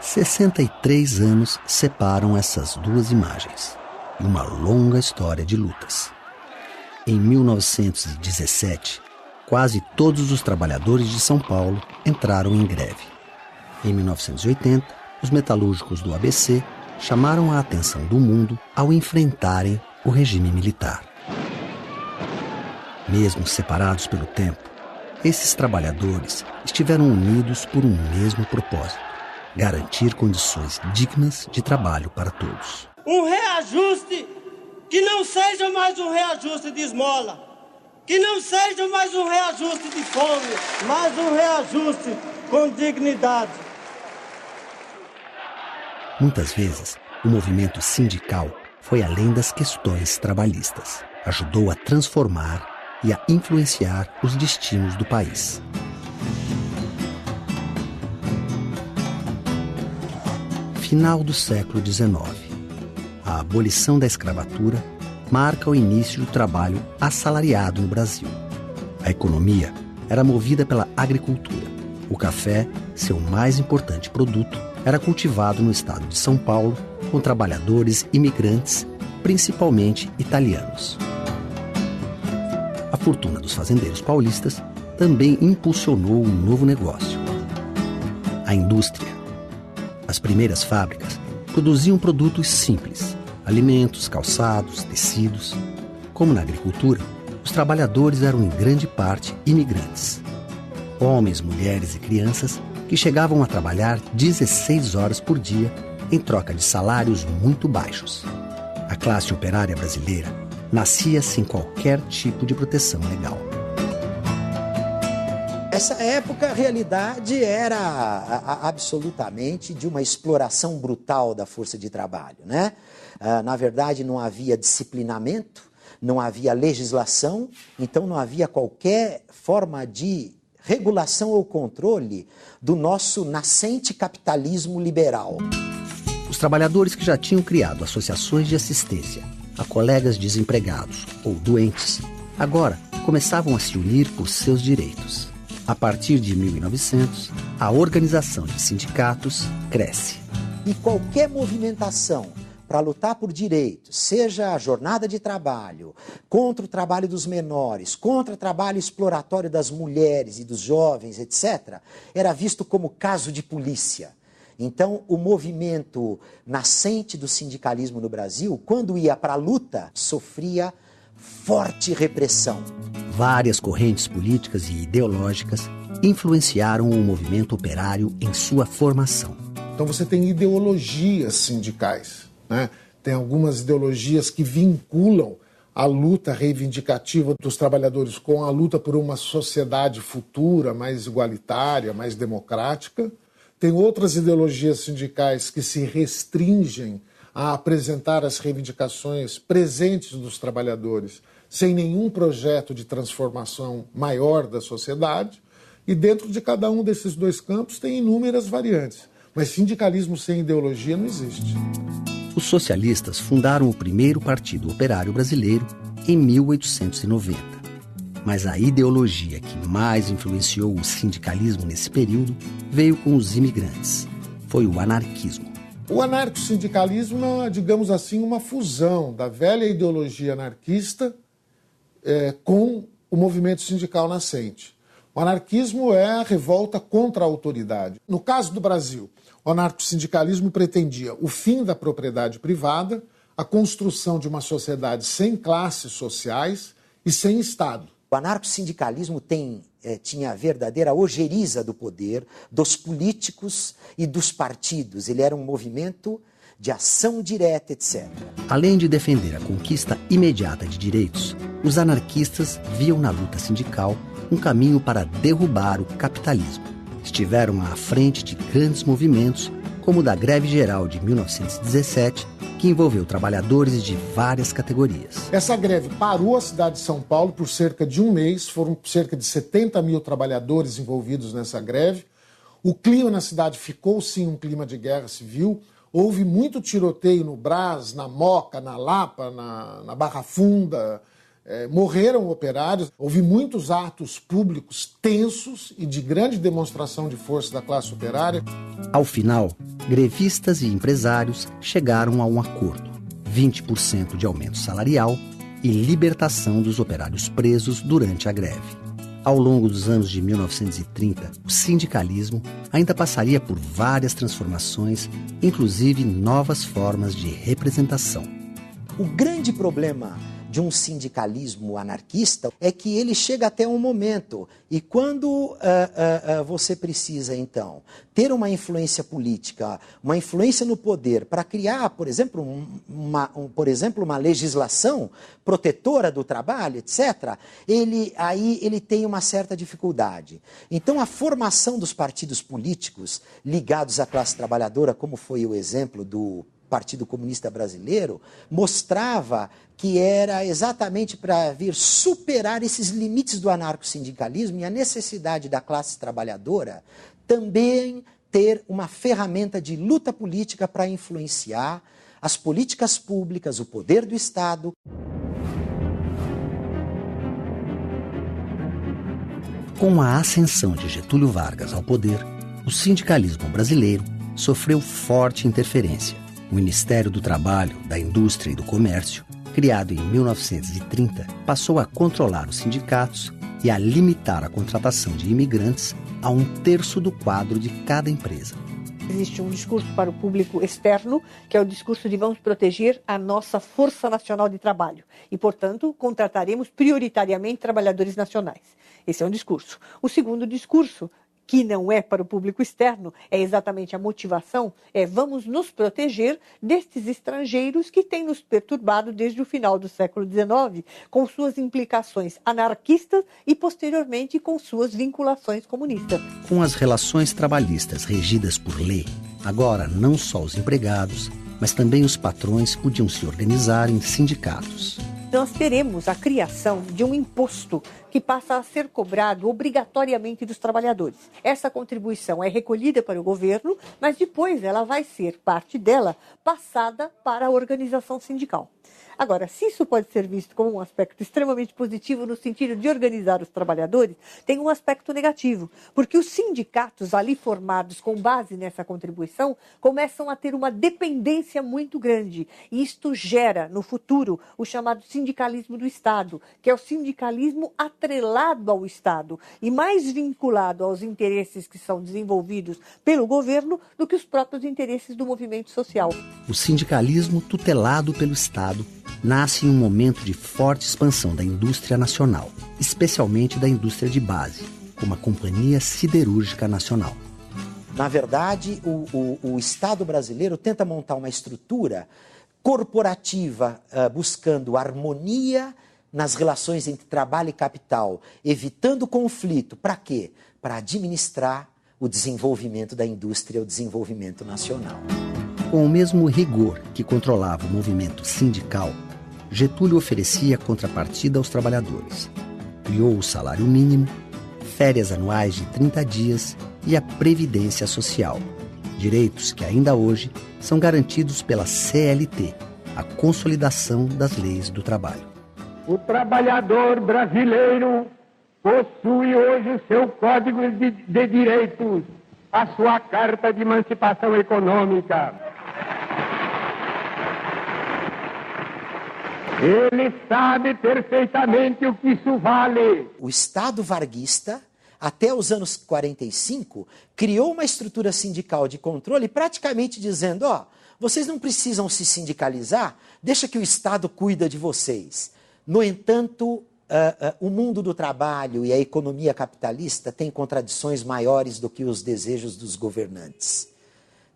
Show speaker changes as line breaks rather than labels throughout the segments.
63 anos separam essas duas imagens e uma longa história de lutas. Em 1917, quase todos os trabalhadores de São Paulo entraram em greve. Em 1980, os metalúrgicos do ABC chamaram a atenção do mundo ao enfrentarem o regime militar. Mesmo separados pelo tempo, esses trabalhadores estiveram unidos por um mesmo propósito: garantir condições dignas de trabalho para todos.
Um reajuste que não seja mais um reajuste de esmola, que não seja mais um reajuste de fome, mas um reajuste com dignidade.
Muitas vezes, o movimento sindical foi além das questões trabalhistas. Ajudou a transformar e a influenciar os destinos do país. Final do século XIX. A abolição da escravatura marca o início do trabalho assalariado no Brasil. A economia era movida pela agricultura. O café, seu mais importante produto, era cultivado no estado de São Paulo, com trabalhadores imigrantes, principalmente italianos. A fortuna dos fazendeiros paulistas também impulsionou um novo negócio: a indústria. As primeiras fábricas produziam produtos simples: alimentos, calçados, tecidos. Como na agricultura, os trabalhadores eram em grande parte imigrantes. Homens, mulheres e crianças que chegavam a trabalhar 16 horas por dia em troca de salários muito baixos. A classe operária brasileira nascia sem qualquer tipo de proteção legal.
Essa época, a realidade era absolutamente de uma exploração brutal da força de trabalho, né? Na verdade, não havia disciplinamento, não havia legislação, então não havia qualquer forma de regulação ou controle do nosso nascente capitalismo liberal.
Os trabalhadores que já tinham criado associações de assistência a colegas desempregados ou doentes, agora começavam a se unir por seus direitos. A partir de 1900, a organização de sindicatos cresce.
E qualquer movimentação para lutar por direitos, seja a jornada de trabalho, contra o trabalho dos menores, contra o trabalho exploratório das mulheres e dos jovens, etc., era visto como caso de polícia. Então, o movimento nascente do sindicalismo no Brasil, quando ia para a luta, sofria forte repressão.
Várias correntes políticas e ideológicas influenciaram o movimento operário em sua formação.
Então você tem ideologias sindicais, né? Tem algumas ideologias que vinculam a luta reivindicativa dos trabalhadores com a luta por uma sociedade futura, mais igualitária, mais democrática. Tem outras ideologias sindicais que se restringem a apresentar as reivindicações presentes dos trabalhadores sem nenhum projeto de transformação maior da sociedade. E dentro de cada um desses dois campos tem inúmeras variantes. Mas sindicalismo sem ideologia não existe.
Os socialistas fundaram o primeiro Partido Operário Brasileiro em 1890. Mas a ideologia que mais influenciou o sindicalismo nesse período veio com os imigrantes. Foi o anarquismo.
O anarcossindicalismo é, digamos assim, uma fusão da velha ideologia anarquista com o movimento sindical nascente. O anarquismo é a revolta contra a autoridade. No caso do Brasil, o anarcossindicalismo pretendia o fim da propriedade privada, a construção de uma sociedade sem classes sociais e sem Estado.
O anarcossindicalismo tinha a verdadeira ojeriza do poder, dos políticos e dos partidos. Ele era um movimento de ação direta, etc.
Além de defender a conquista imediata de direitos, os anarquistas viam na luta sindical um caminho para derrubar o capitalismo. Estiveram à frente de grandes movimentos, como o da Greve Geral de 1917, que envolveu trabalhadores de várias categorias.
Essa greve parou a cidade de São Paulo por cerca de um mês, foram cerca de 70 mil trabalhadores envolvidos nessa greve. O clima na cidade ficou, sim, um clima de guerra civil. Houve muito tiroteio no Brás, na Moca, na Lapa, na Barra Funda. morreram operários, houve muitos atos públicos tensos e de grande demonstração de força da classe operária.
Ao final, grevistas e empresários chegaram a um acordo: 20% de aumento salarial e libertação dos operários presos durante a greve. Ao longo dos anos de 1930, o sindicalismo ainda passaria por várias transformações, inclusive novas formas de representação.
O grande problema de um sindicalismo anarquista é que ele chega até um momento, e quando você precisa, então, ter uma influência política, uma influência no poder para criar, por exemplo, uma legislação protetora do trabalho, etc., ele tem uma certa dificuldade. Então, a formação dos partidos políticos ligados à classe trabalhadora, como foi o exemplo do Partido Comunista Brasileiro, mostrava que era exatamente para vir superar esses limites do anarcossindicalismo e a necessidade da classe trabalhadora também ter uma ferramenta de luta política para influenciar as políticas públicas, o poder do Estado.
Com a ascensão de Getúlio Vargas ao poder, o sindicalismo brasileiro sofreu forte interferência. O Ministério do Trabalho, da Indústria e do Comércio, criado em 1930, passou a controlar os sindicatos e a limitar a contratação de imigrantes a 1/3 do quadro de cada empresa.
Existe um discurso para o público externo, que é o discurso de vamos proteger a nossa Força Nacional de Trabalho e, portanto, contrataremos prioritariamente trabalhadores nacionais. Esse é um discurso. O segundo discurso, que não é para o público externo, é exatamente a motivação, vamos nos proteger destes estrangeiros que têm nos perturbado desde o final do século XIX, com suas implicações anarquistas e, posteriormente, com suas vinculações comunistas.
Com as relações trabalhistas regidas por lei, agora não só os empregados, mas também os patrões podiam se organizar em sindicatos.
Nós teremos a criação de um imposto que passa a ser cobrado obrigatoriamente dos trabalhadores. Essa contribuição é recolhida para o governo, mas depois ela vai ser, parte dela, passada para a organização sindical. Agora, se isso pode ser visto como um aspecto extremamente positivo no sentido de organizar os trabalhadores, tem um aspecto negativo, porque os sindicatos ali formados com base nessa contribuição começam a ter uma dependência muito grande. E isto gera, no futuro, o chamado sindicalismo do Estado, que é o sindicalismo atrelado ao Estado e mais vinculado aos interesses que são desenvolvidos pelo governo do que os próprios interesses do movimento social.
O sindicalismo tutelado pelo Estado nasce em um momento de forte expansão da indústria nacional, especialmente da indústria de base, como a Companhia Siderúrgica Nacional.
Na verdade, o Estado brasileiro tenta montar uma estrutura corporativa buscando harmonia nas relações entre trabalho e capital, evitando conflito. Para quê? Para administrar o desenvolvimento da indústria, o desenvolvimento nacional.
Com o mesmo rigor que controlava o movimento sindical, Getúlio oferecia contrapartida aos trabalhadores. Criou o salário mínimo, férias anuais de 30 dias e a Previdência Social, direitos que ainda hoje são garantidos pela CLT, a Consolidação das Leis do Trabalho.
O trabalhador brasileiro possui hoje o seu Código de Direitos, a sua Carta de Emancipação Econômica. Ele sabe perfeitamente o que isso vale.
O Estado varguista, até os anos 45, criou uma estrutura sindical de controle praticamente dizendo, vocês não precisam se sindicalizar, deixa que o Estado cuida de vocês. No entanto, o mundo do trabalho e a economia capitalista têm contradições maiores do que os desejos dos governantes.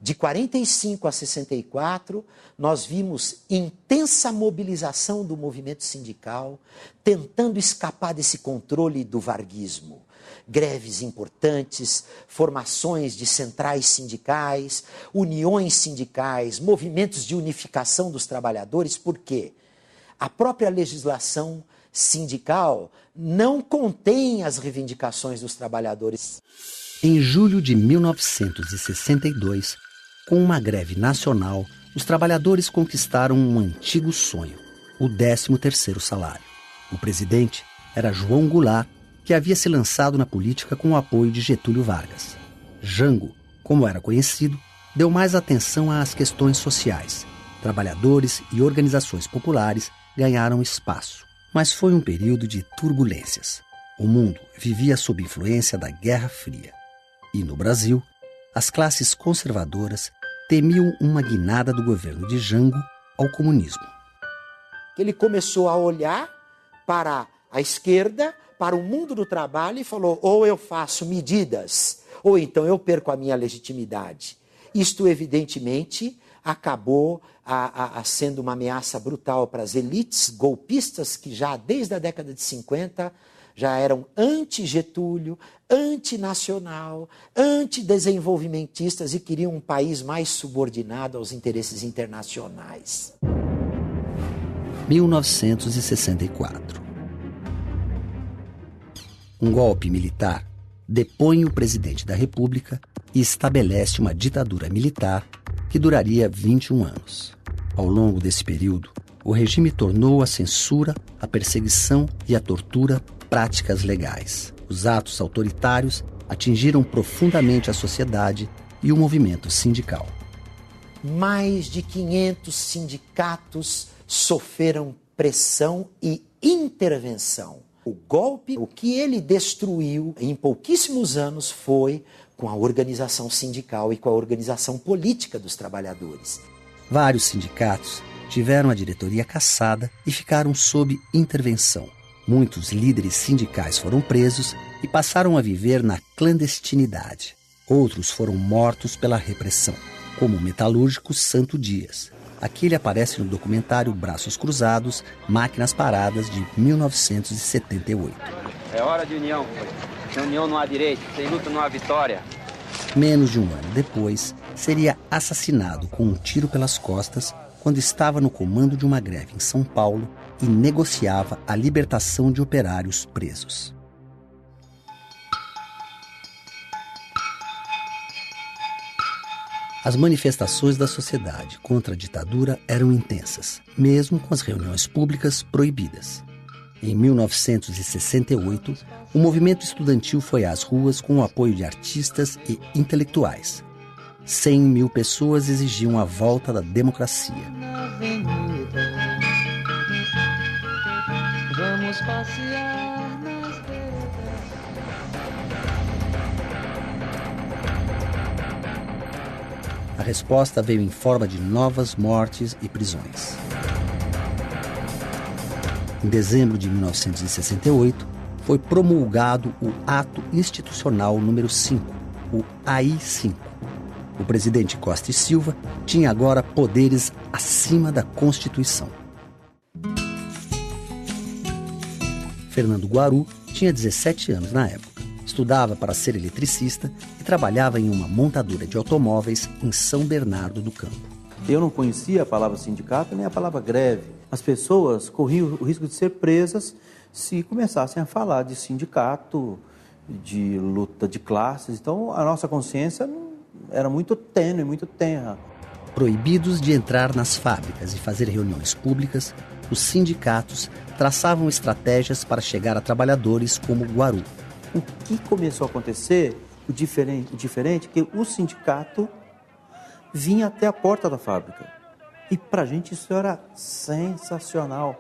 De 45 a 64, nós vimos intensa mobilização do movimento sindical, tentando escapar desse controle do varguismo. Greves importantes, formações de centrais sindicais, uniões sindicais, movimentos de unificação dos trabalhadores. Por quê? A própria legislação sindical não contém as reivindicações dos trabalhadores.
Em julho de 1962, com uma greve nacional, os trabalhadores conquistaram um antigo sonho, o 13º salário. O presidente era João Goulart, que havia se lançado na política com o apoio de Getúlio Vargas. Jango, como era conhecido, deu mais atenção às questões sociais. Trabalhadores e organizações populares ganharam espaço. Mas foi um período de turbulências. O mundo vivia sob influência da Guerra Fria. E no Brasil, as classes conservadoras temiam uma guinada do governo de Jango ao comunismo.
Ele começou a olhar para a esquerda, para o mundo do trabalho e falou: ou eu faço medidas, ou então eu perco a minha legitimidade. Isto, evidentemente, acabou sendo uma ameaça brutal para as elites golpistas que já desde a década de 50 já eram anti-Getúlio, antinacional, antidesenvolvimentistas e queriam um país mais subordinado aos interesses internacionais.
1964. Um golpe militar depõe o presidente da República e estabelece uma ditadura militar que duraria 21 anos. Ao longo desse período, o regime tornou a censura, a perseguição e a tortura práticas legais. Os atos autoritários atingiram profundamente a sociedade e o movimento sindical.
Mais de 500 sindicatos sofreram pressão e intervenção. O golpe, o que ele destruiu em pouquíssimos anos foi com a organização sindical e com a organização política dos trabalhadores.
Vários sindicatos tiveram a diretoria cassada e ficaram sob intervenção. Muitos líderes sindicais foram presos e passaram a viver na clandestinidade. Outros foram mortos pela repressão, como o metalúrgico Santo Dias. Aqui ele aparece no documentário Braços Cruzados, Máquinas Paradas, de 1978.
É hora de união, foi. Sem união não há direito, sem luta não há vitória.
Menos de um ano depois, seria assassinado com um tiro pelas costas quando estava no comando de uma greve em São Paulo e negociava a libertação de operários presos. As manifestações da sociedade contra a ditadura eram intensas, mesmo com as reuniões públicas proibidas. Em 1968, o movimento estudantil foi às ruas com o apoio de artistas e intelectuais. 100 mil pessoas exigiam a volta da democracia. Vamos passear nas A resposta veio em forma de novas mortes e prisões. Em dezembro de 1968, foi promulgado o Ato Institucional número 5, o AI-5. O presidente Costa e Silva tinha agora poderes acima da Constituição. Fernando Guaru tinha 17 anos na época. Estudava para ser eletricista e trabalhava em uma montadora de automóveis em São Bernardo do Campo.
Eu não conhecia a palavra sindicato nem a palavra greve. As pessoas corriam o risco de ser presas se começassem a falar de sindicato, de luta de classes. Então, a nossa consciência era muito tênue, muito tenra.
Proibidos de entrar nas fábricas e fazer reuniões públicas, os sindicatos traçavam estratégias para chegar a trabalhadores como Guaru.
O que começou a acontecer, o diferente, que o sindicato vinha até a porta da fábrica. E para a gente isso era sensacional.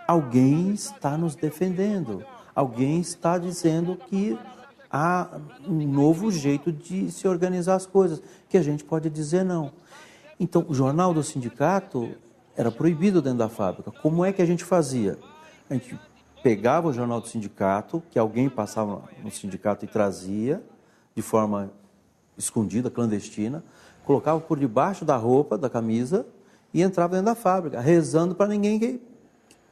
Alguém está nos defendendo, alguém está dizendo que há um novo jeito de se organizar as coisas, que a gente pode dizer não. Então, o jornal do sindicato era proibido dentro da fábrica. Como é que a gente fazia? A gente pegava o jornal do sindicato, que alguém passava no sindicato e trazia de forma escondida, clandestina, colocava por debaixo da roupa, da camisa, e entrava dentro da fábrica, rezando para ninguém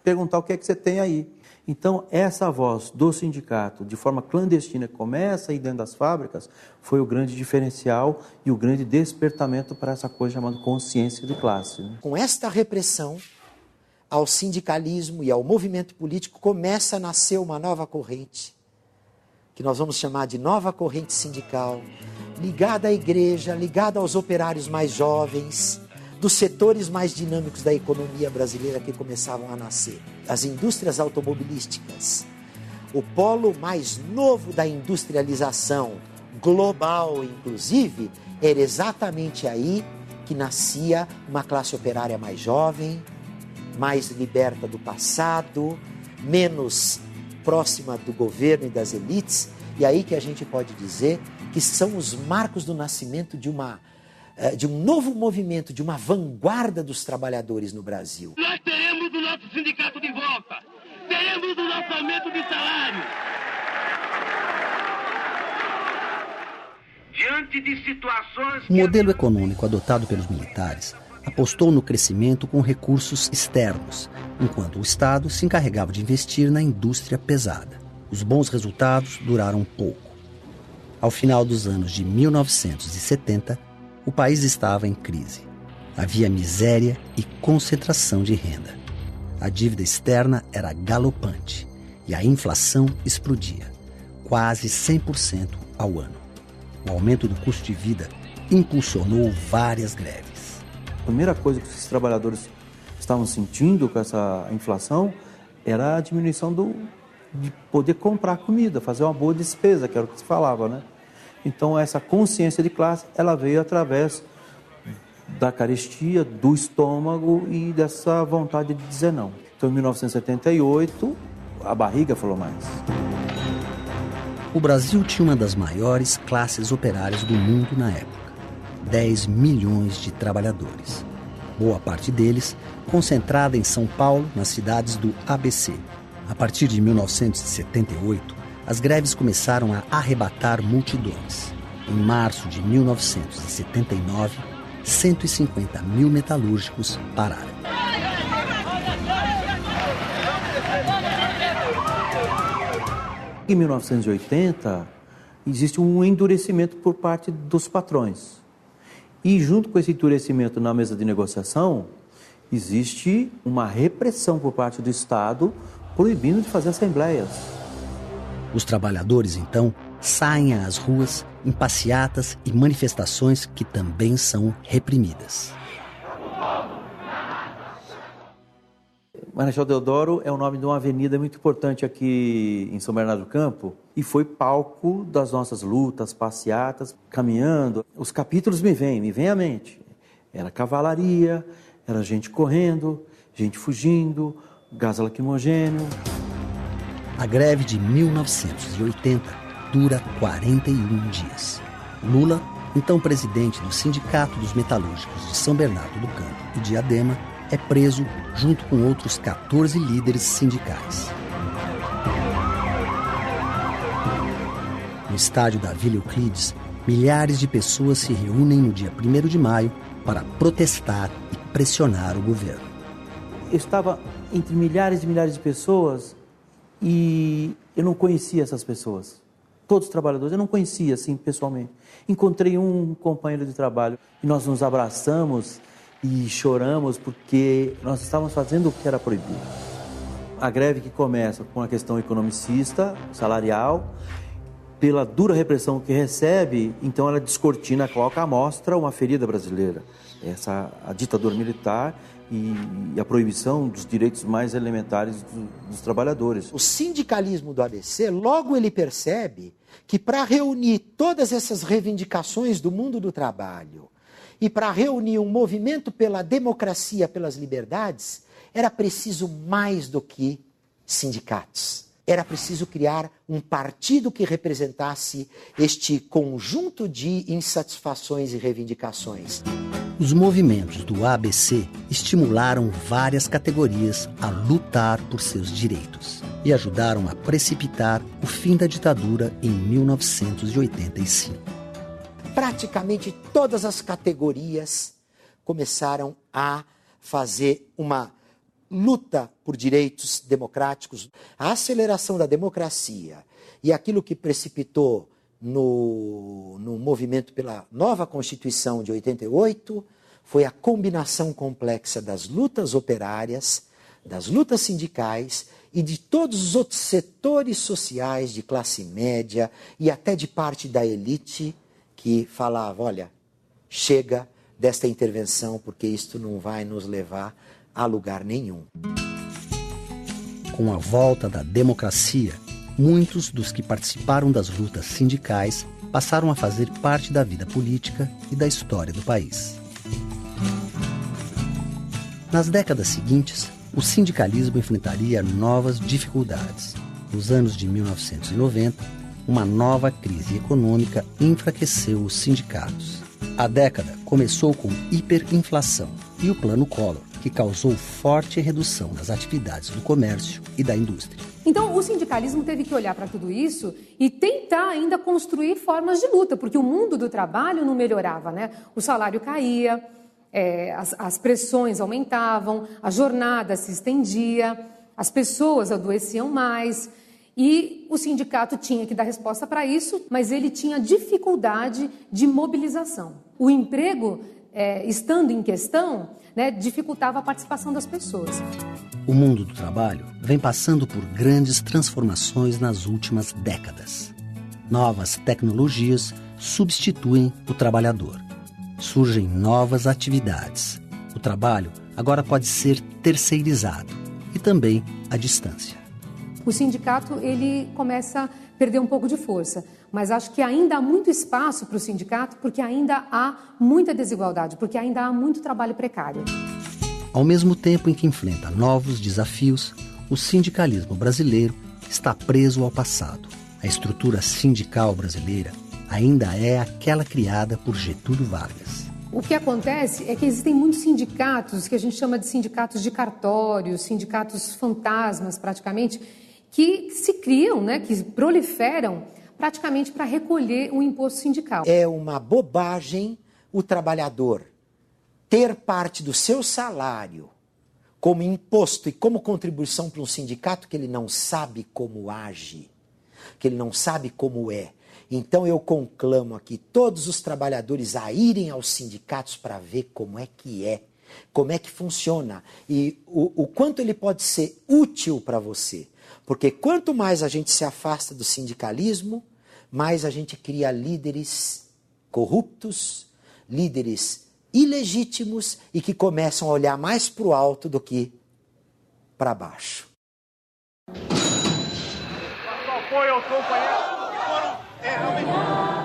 perguntar o que é que você tem aí. Então, essa voz do sindicato, de forma clandestina, que começa a ir dentro das fábricas, foi o grande diferencial e o grande despertamento para essa coisa chamada consciência de classe.
Com esta repressão ao sindicalismo e ao movimento político, começa a nascer uma nova corrente, que nós vamos chamar de nova corrente sindical, ligada à igreja, ligada aos operários mais jovens, dos setores mais dinâmicos da economia brasileira que começavam a nascer. As indústrias automobilísticas, o polo mais novo da industrialização global, inclusive, era exatamente aí que nascia uma classe operária mais jovem, mais liberta do passado, menos próxima do governo e das elites, e aí que a gente pode dizer que são os marcos do nascimento de um novo movimento, de uma vanguarda dos trabalhadores no Brasil.
Nós teremos o nosso sindicato de volta, teremos o nosso aumento de salário. Diante de situações...
O modelo econômico adotado pelos militares apostou no crescimento com recursos externos, enquanto o Estado se encarregava de investir na indústria pesada. Os bons resultados duraram pouco. Ao final dos anos de 1970, o país estava em crise. Havia miséria e concentração de renda. A dívida externa era galopante e a inflação explodia, quase 100% ao ano. O aumento do custo de vida impulsionou várias greves.
A primeira coisa que os trabalhadores estavam sentindo com essa inflação era a diminuição de poder comprar comida, fazer uma boa despesa, que era o que se falava, né? Então, essa consciência de classe, ela veio através da carestia, do estômago e dessa vontade de dizer não. Então, em 1978, a barriga falou mais.
O Brasil tinha uma das maiores classes operárias do mundo na época. 10 milhões de trabalhadores. Boa parte deles concentrada em São Paulo, nas cidades do ABC. A partir de 1978, as greves começaram a arrebatar multidões. Em março de 1979, 150 mil metalúrgicos pararam.
Em 1980, existe um endurecimento por parte dos patrões. E junto com esse endurecimento na mesa de negociação, existe uma repressão por parte do Estado proibindo de fazer assembleias.
Os trabalhadores, então, saem às ruas em passeatas e manifestações que também são reprimidas.
Marechal Deodoro é o nome de uma avenida muito importante aqui em São Bernardo do Campo e foi palco das nossas lutas, passeatas, caminhando. Os capítulos me vêm à mente. Era cavalaria, era gente correndo, gente fugindo, gás lacrimogêneo.
A greve de 1980 dura 41 dias. Lula, então presidente do Sindicato dos Metalúrgicos de São Bernardo do Campo e Diadema, é preso junto com outros 14 líderes sindicais. No estádio da Vila Euclides, milhares de pessoas se reúnem no dia 1º de maio para protestar e pressionar o governo.
Eu estava entre milhares e milhares de pessoas e eu não conhecia essas pessoas. Todos os trabalhadores, eu não conhecia assim pessoalmente. Encontrei um companheiro de trabalho e nós nos abraçamos e choramos porque nós estávamos fazendo o que era proibido. A greve que começa com a questão economicista, salarial, pela dura repressão que recebe, então ela descortina, coloca à mostra uma ferida brasileira. A ditadura militar e a proibição dos direitos mais elementares dos trabalhadores.
O sindicalismo do ABC, logo ele percebe que para reunir todas essas reivindicações do mundo do trabalho e para reunir um movimento pela democracia, pelas liberdades, era preciso mais do que sindicatos. Era preciso criar um partido que representasse este conjunto de insatisfações e reivindicações.
Os movimentos do ABC estimularam várias categorias a lutar por seus direitos e ajudaram a precipitar o fim da ditadura em 1985.
Praticamente todas as categorias começaram a fazer uma luta por direitos democráticos. A aceleração da democracia e aquilo que precipitou no movimento pela nova Constituição de 88 foi a combinação complexa das lutas operárias, das lutas sindicais e de todos os outros setores sociais de classe média e até de parte da elite que falava, olha, chega, desta intervenção, porque isto não vai nos levar a lugar nenhum.
Com a volta da democracia, muitos dos que participaram das lutas sindicais passaram a fazer parte da vida política e da história do país. Nas décadas seguintes, o sindicalismo enfrentaria novas dificuldades. Nos anos de 1990, uma nova crise econômica enfraqueceu os sindicatos. A década começou com hiperinflação e o Plano Collor, que causou forte redução nas atividades do comércio e da indústria.
Então, o sindicalismo teve que olhar para tudo isso e tentar ainda construir formas de luta, porque o mundo do trabalho não melhorava, né? O salário caía, as pressões aumentavam, a jornada se estendia, as pessoas adoeciam mais e o sindicato tinha que dar resposta para isso, mas ele tinha dificuldade de mobilização. O emprego, estando em questão, né, dificultava a participação das pessoas.
O mundo do trabalho vem passando por grandes transformações nas últimas décadas. Novas tecnologias substituem o trabalhador. Surgem novas atividades. O trabalho agora pode ser terceirizado e também à distância.
O sindicato ele começa a perder um pouco de força, mas acho que ainda há muito espaço para o sindicato porque ainda há muita desigualdade, porque ainda há muito trabalho precário.
Ao mesmo tempo em que enfrenta novos desafios, o sindicalismo brasileiro está preso ao passado. A estrutura sindical brasileira ainda é aquela criada por Getúlio Vargas.
O que acontece é que existem muitos sindicatos, que a gente chama de sindicatos de cartório, sindicatos fantasmas praticamente, que se criam, né, que proliferam praticamente para recolher o imposto sindical.
É uma bobagem o trabalhador ter parte do seu salário como imposto e como contribuição para um sindicato que ele não sabe como age, que ele não sabe como é. Então eu conclamo aqui todos os trabalhadores a irem aos sindicatos para ver como é, como é que funciona e o quanto ele pode ser útil para você. Porque quanto mais a gente se afasta do sindicalismo, mais a gente cria líderes corruptos, líderes ilegítimos e que começam a olhar mais para o alto do que para baixo.
Só foi aos companheiros que foram realmente